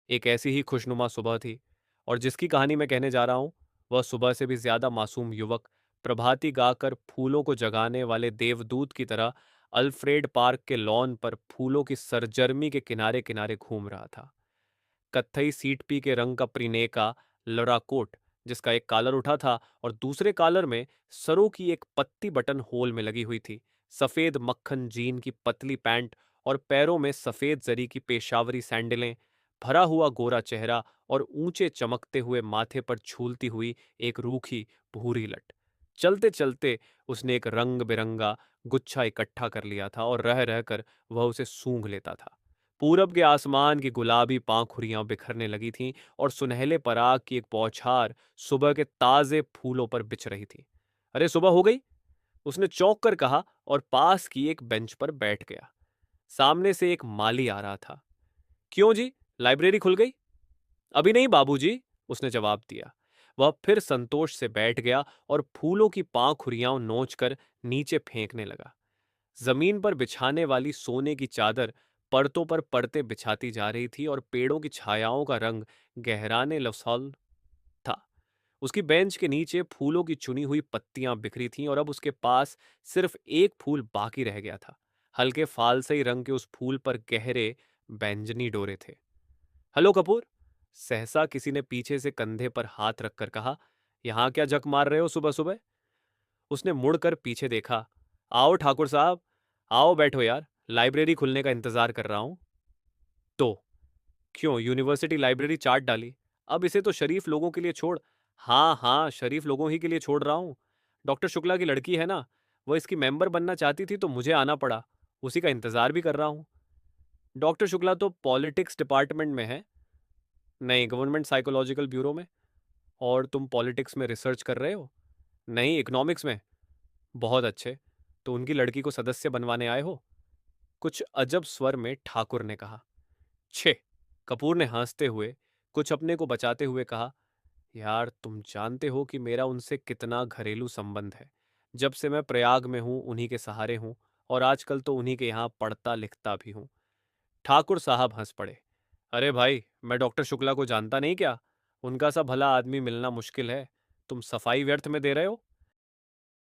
एक ऐसी ही खुशनुमा सुबह थी और जिसकी कहानी मैं कहने जा रहा हूं वह सुबह से भी ज्यादा मासूम युवक प्रभाती गाकर फूलों को जगाने वाले देवदूत की तरह अल्फ्रेड पार्क के लॉन पर फूलों की सरजर्मी के किनारे किनारे घूम रहा था। कत्थई सीट पी के रंग का प्रीनेका लड़ा कोट जिसका एक कॉलर उठा था और दूसरे कॉलर में सरों की एक पत्ती बटन होल में लगी हुई थी, सफेद मक्खन जीन की पतली पैंट और पैरों में सफेद जरी की पेशावरी सैंडलें, भरा हुआ गोरा चेहरा और ऊंचे चमकते हुए माथे पर झूलती हुई एक रूखी भूरी लट। चलते चलते उसने एक रंग बिरंगा गुच्छा इकट्ठा कर लिया था और रह रहकर वह उसे सूंघ लेता था। पूरब के आसमान की गुलाबी पांखुरियां बिखरने लगी थीं और सुनहले पराग की एक बौछार सुबह के ताजे फूलों पर बिछ रही थी। अरे सुबह हो गई, उसने चौंक कर कहा और पास की एक बेंच पर बैठ गया। सामने से एक माली आ रहा था। क्यों जी, लाइब्रेरी खुल गई? अभी नहीं बाबूजी, उसने जवाब दिया। वह फिर संतोष से बैठ गया और फूलों की पांखुरियां नोच कर नीचे फेंकने लगा। जमीन पर बिछाने वाली सोने की चादर परतों पर परतें बिछाती जा रही थी और पेड़ों की छायाओं का रंग गहराने लवसल था। उसकी बेंच के नीचे फूलों की चुनी हुई पत्तियां बिखरी थीं और अब उसके पास सिर्फ एक फूल बाकी रह गया था। हल्के फालसई रंग के उस फूल पर गहरे बैंजनी डोरे थे। हेलो कपूर, सहसा किसी ने पीछे से कंधे पर हाथ रखकर कहा। यहां क्या जक मार रहे हो सुबह सुबह? उसने मुड़कर पीछे देखा। आओ ठाकुर साहब, आओ बैठो यार, लाइब्रेरी खुलने का इंतजार कर रहा हूं। तो क्यों यूनिवर्सिटी लाइब्रेरी चाट डाली? अब इसे तो शरीफ लोगों के लिए छोड़। हाँ हाँ, शरीफ लोगों ही के लिए छोड़ रहा हूं। डॉक्टर शुक्ला की लड़की है ना, वह इसकी मेंबर बनना चाहती थी तो मुझे आना पड़ा। उसी का इंतजार भी कर रहा हूं। डॉक्टर शुक्ला तो पॉलिटिक्स डिपार्टमेंट में है। नहीं, गवर्नमेंट साइकोलॉजिकल ब्यूरो में। और तुम पॉलिटिक्स में रिसर्च कर रहे हो? नहीं, इकोनॉमिक्स में। बहुत अच्छे। तो उनकी लड़की को सदस्य बनवाने आए हो? कुछ अजब स्वर में ठाकुर ने कहा। छे! कपूर ने हंसते हुए कुछ अपने को बचाते हुए कहा। यार तुम जानते हो कि मेरा उनसे कितना घरेलू संबंध है। जब से मैं प्रयाग में हूं उन्हीं के सहारे हूं और आजकल तो उन्हीं के यहां पढ़ता लिखता भी हूं। ठाकुर साहब हंस पड़े। अरे भाई, मैं डॉक्टर शुक्ला को जानता नहीं क्या? उनका सा भला आदमी मिलना मुश्किल है। तुम सफाई व्यर्थ में दे रहे हो।